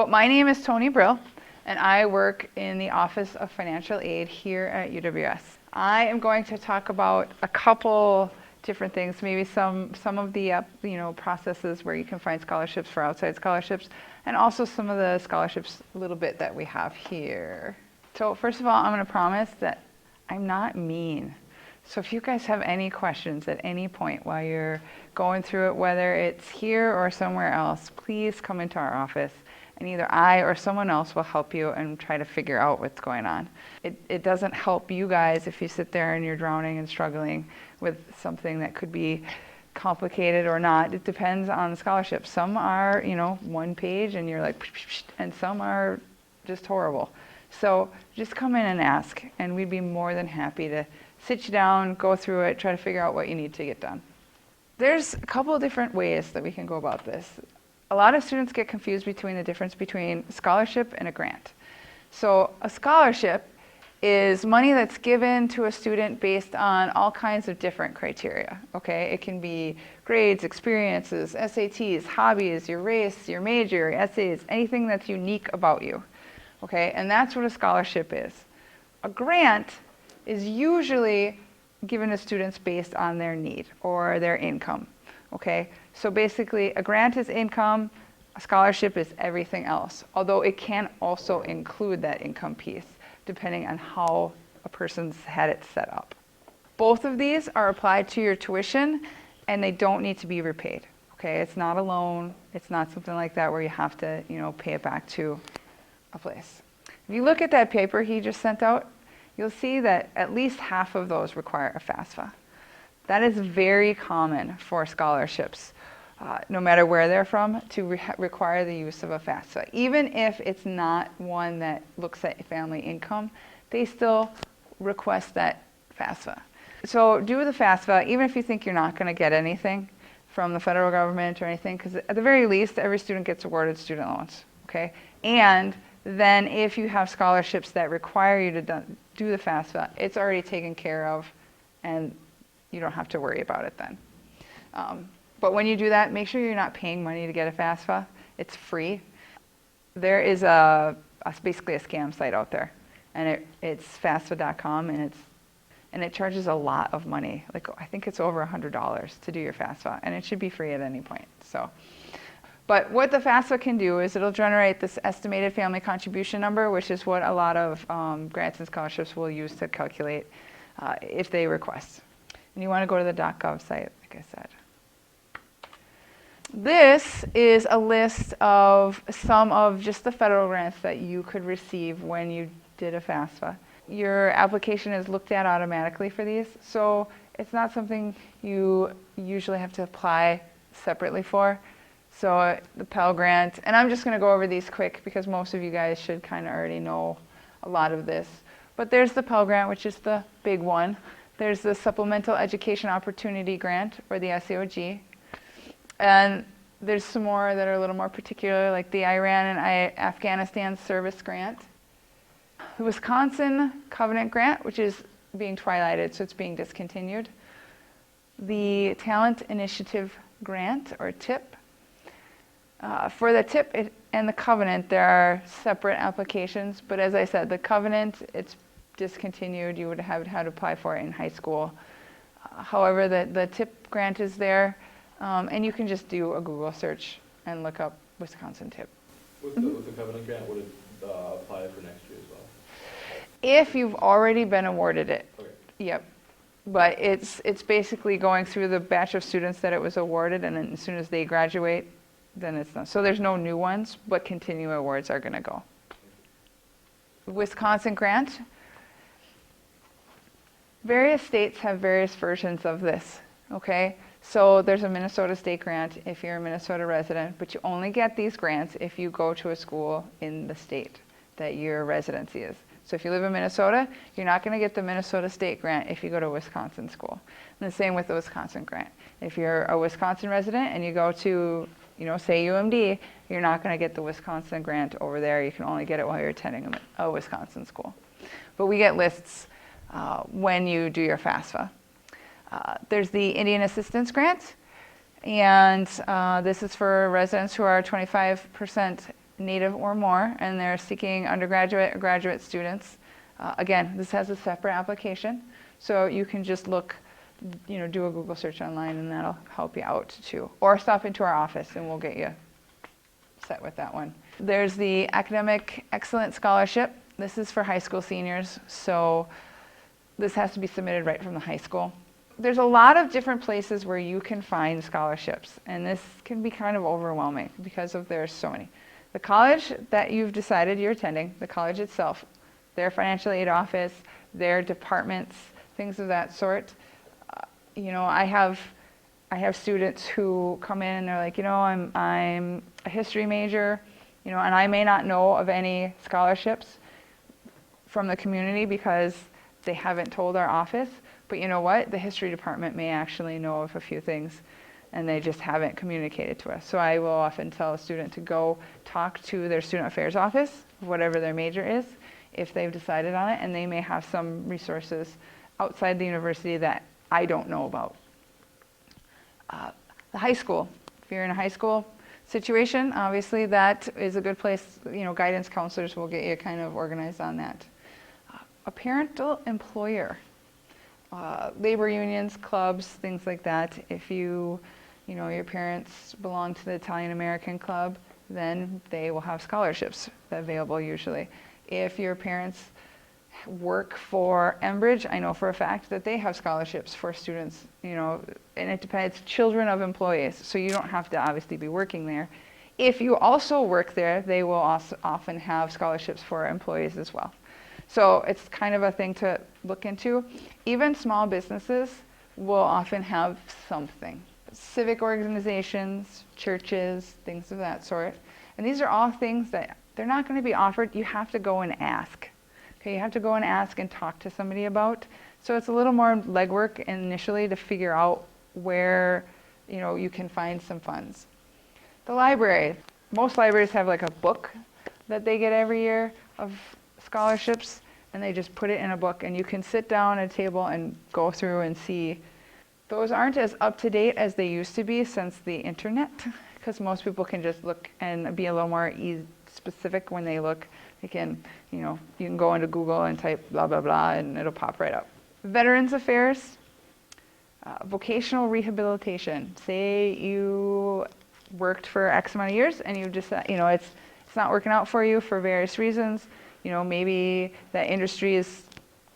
So my name is Tony Brill, and I work in the Office of Financial Aid here at UWS. I am going to talk about a couple different things, maybe some of the processes where you can find scholarships for outside scholarships, and also some of the scholarships a little bit that we have here. So first of all, I'm going to promise that I'm not mean. So if you guys have any questions at any point while you're going through it, whether it's here or somewhere else, please come into our office and either I or someone else will help you and try to figure out what's going on. It doesn't help you guys if you sit there and you're drowning and struggling with something that could be complicated or not. It depends on the scholarship. Some are, one page and you're like, and some are just horrible. So just come in and ask, and we'd be more than happy to sit you down, go through it, try to figure out what you need to get done. There's a couple of different ways that we can go about this. A lot of students get confused between the difference between a scholarship and a grant. So a scholarship is money that's given to a student based on all kinds of different criteria, okay? It can be grades, experiences, SATs, hobbies, your race, your major, your essays, anything that's unique about you, okay? And that's what a scholarship is. A grant is usually given to students based on their need or their income, okay? So basically, a grant is income, a scholarship is everything else, although it can also include that income piece, depending on how a person's had it set up. Both of these are applied to your tuition, and they don't need to be repaid, okay? It's not a loan, it's not something like that where you have to, pay it back to a place. If you look at that paper he just sent out, you'll see that at least half of those require a FAFSA. That is very common for scholarships, no matter where they're from, to require the use of a FAFSA. Even if it's not one that looks at family income, they still request that FAFSA. So do the FAFSA, even if you think you're not going to get anything from the federal government or anything, because at the very least, every student gets awarded student loans, okay? And then if you have scholarships that require you to do the FAFSA, it's already taken care of, and you don't have to worry about it then. But when you do that, make sure you're not paying money to get a FAFSA. It's free. There is basically a scam site out there, and it's FAFSA.com, and it charges a lot of money. Like, I think it's over $100 to do your FAFSA, and it should be free at any point. But what the FAFSA can do is it'll generate this estimated family contribution number, which is what a lot of grants and scholarships will use to calculate if they request. And you want to go to the .gov site, like I said. This is a list of some of just the federal grants that you could receive when you did a FAFSA. Your application is looked at automatically for these, so it's not something you usually have to apply separately for. So the Pell Grant, and I'm just going to go over these quick because most of you guys should kind of already know a lot of this. But there's the Pell Grant, which is the big one. There's the Supplemental Education Opportunity Grant, or the SEOG. And there's some more that are a little more particular, like the Iran and Afghanistan Service Grant. The Wisconsin Covenant Grant, which is being twilighted, so it's being discontinued. The Talent Initiative Grant, or TIP. For the TIP and the Covenant, there are separate applications, but as I said, the Covenant, it's discontinued. You would have had to apply for it in high school. However, the TIP grant is there, and you can just do a Google search and look up Wisconsin TIP. With the Covenant grant, would it apply for next year as well? If you've already been awarded it. Okay. Yep. But it's basically going through the batch of students that it was awarded, and then as soon as they graduate, then it's not. So there's no new ones, but continuing awards are going to go. Wisconsin grant. Various states have various versions of this, okay? So there's a Minnesota state grant if you're a Minnesota resident, but you only get these grants if you go to a school in the state that your residency is. So if you live in Minnesota, you're not going to get the Minnesota state grant if you go to a Wisconsin school. And the same with the Wisconsin grant. If you're a Wisconsin resident and you go to say UMD, you're not going to get the Wisconsin grant over there. You can only get it while you're attending a Wisconsin school. But we get lists when you do your FAFSA. There's the Indian Assistance Grant, and this is for residents who are 25% native or more, and they're seeking undergraduate or graduate students. Again, this has a separate application, so you can just look, do a Google search online, and that'll help you out too. Or stop into our office, and we'll get you set with that one. There's the Academic Excellence Scholarship. This is for high school seniors, so this has to be submitted right from the high school. There's a lot of different places where you can find scholarships, and this can be kind of overwhelming because there's so many. The college that you've decided you're attending, the college itself, their financial aid office, their departments, things of that sort. I have students who come in and they're like, I'm a history major, and I may not know of any scholarships from the community because they haven't told our office. But you know what? The history department may actually know of a few things, and they just haven't communicated to us. So I will often tell a student to go talk to their student affairs office, whatever their major is, if they've decided on it, and they may have some resources outside the university that I don't know about. The high school. If you're in a high school situation, obviously that is a good place. Guidance counselors will get you kind of organized on that. A parental employer. Labor unions, clubs, things like that. If your parents belong to the Italian American Club, then they will have scholarships available usually. If your parents work for Enbridge, I know for a fact that they have scholarships for students, and it depends, children of employees, so you don't have to obviously be working there. If you also work there, they will also often have scholarships for employees as well. So it's kind of a thing to look into. Even small businesses will often have something. Civic organizations, churches, things of that sort. And these are all things that they're not going to be offered. You have to go and ask. Okay, you have to go and ask and talk to somebody about. So it's a little more legwork initially to figure out where you can find some funds. The library. Most libraries have like a book that they get every year of scholarships, and they just put it in a book, and you can sit down at a table and go through and see. Those aren't as up to date as they used to be since the internet, because most people can just look and be a little more specific when they look. They can, you can go into Google and type blah, blah, blah, and it'll pop right up. Veterans Affairs, vocational rehabilitation. Say you worked for X amount of years and you just, it's not working out for you for various reasons. Maybe that industry is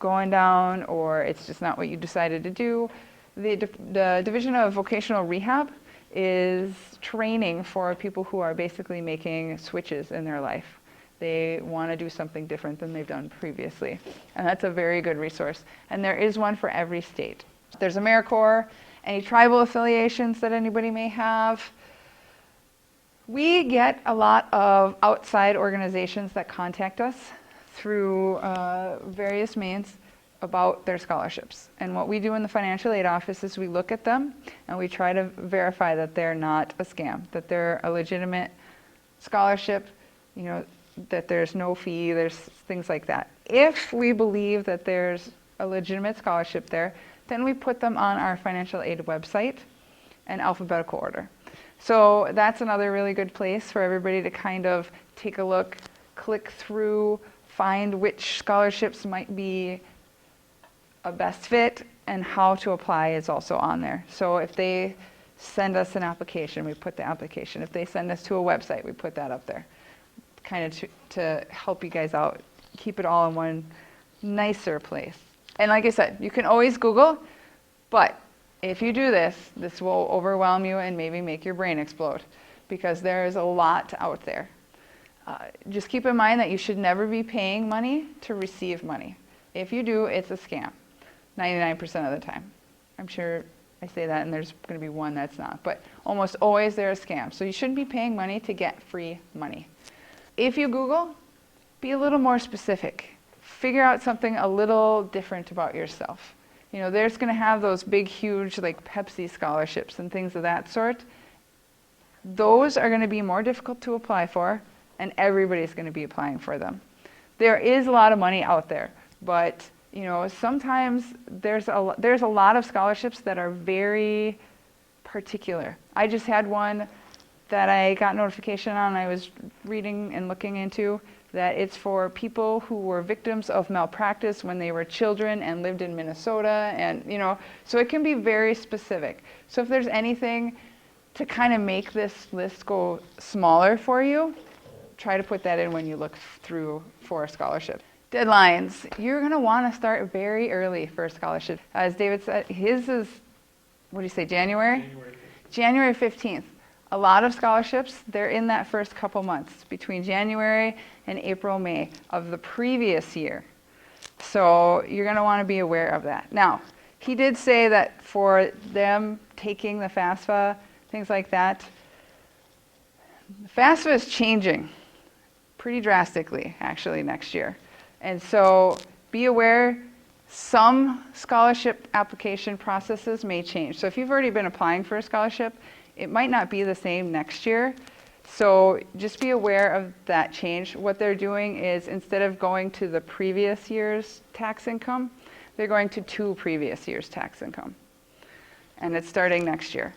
going down, or it's just not what you decided to do. The Division of Vocational Rehab is training for people who are basically making switches in their life. They want to do something different than they've done previously. And that's a very good resource. And there is one for every state. There's AmeriCorps, any tribal affiliations that anybody may have. We get a lot of outside organizations that contact us through various means about their scholarships. And what we do in the financial aid office is we look at them and we try to verify that they're not a scam, that they're a legitimate scholarship, that there's no fee, there's things like that. If we believe that there's a legitimate scholarship there, then we put them on our financial aid website in alphabetical order. So that's another really good place for everybody to kind of take a look, click through, find which scholarships might be a best fit, and how to apply is also on there. So if they send us an application, we put the application. If they send us to a website, we put that up there. Kind of to help you guys out, keep it all in one nicer place. And like I said, you can always Google, but if you do this, this will overwhelm you and maybe make your brain explode, because there is a lot out there. Just keep in mind that you should never be paying money to receive money. If you do, it's a scam, 99% of the time. I'm sure I say that and there's going to be one that's not, but almost always they're a scam. So you shouldn't be paying money to get free money. If you Google, be a little more specific. Figure out something a little different about yourself. There's going to have those big, huge, like Pepsi scholarships and things of that sort. Those are going to be more difficult to apply for, and everybody's going to be applying for them. There is a lot of money out there, but sometimes there's a lot of scholarships that are very particular. I just had one that I got notification on, I was reading and looking into, that it's for people who were victims of malpractice when they were children and lived in Minnesota, and so it can be very specific. So if there's anything to kind of make this list go smaller for you, try to put that in when you look through for a scholarship. Deadlines. You're going to want to start very early for a scholarship. As David said, his is, what do you say, January? January 15th. A lot of scholarships, they're in that first couple months between January and April, May of the previous year. So you're going to want to be aware of that. Now, he did say that for them taking the FAFSA, things like that, FAFSA is changing pretty drastically, actually, next year. And so be aware, some scholarship application processes may change. So if you've already been applying for a scholarship, it might not be the same next year. So just be aware of that change. What they're doing is, instead of going to the previous year's tax income, they're going to 2 previous years' tax income. And it's starting next year.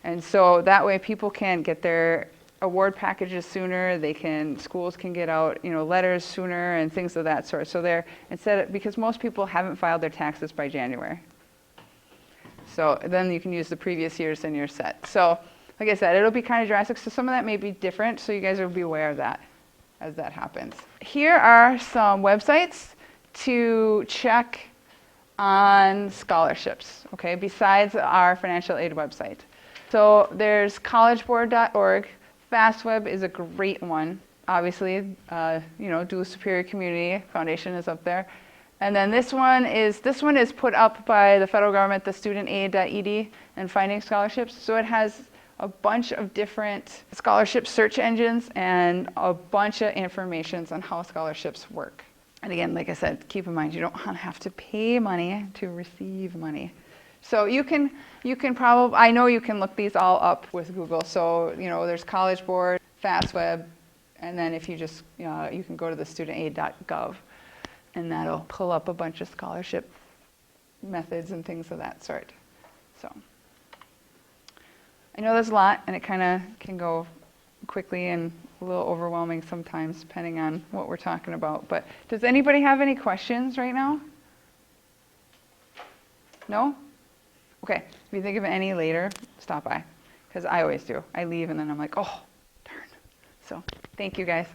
And so that way people can get their award packages sooner, schools can get out, letters sooner and things of that sort. So because most people haven't filed their taxes by January. So then you can use the previous years and you're set. So like I said, it'll be kind of drastic. So some of that may be different, so you guys will be aware of that as that happens. Here are some websites to check on scholarships, okay, besides our financial aid website. So there's collegeboard.org. FastWeb is a great one. Obviously, Duluth Superior Community Foundation is up there. And then this one is put up by the federal government, the studentaid.ed, and finding scholarships. So it has a bunch of different scholarship search engines and a bunch of information on how scholarships work. And again, like I said, keep in mind, you don't have to pay money to receive money. So you can probably, I know you can look these all up with Google. So, there's College Board, FastWeb, and then if you just, you can go to the studentaid.gov, and that'll pull up a bunch of scholarship methods and things of that sort. So I know there's a lot, and it kind of can go quickly and a little overwhelming sometimes, depending on what we're talking about. But does anybody have any questions right now? No? Okay, if you think of any later, stop by, because I always do. I leave and then I'm like, oh, darn. So thank you guys.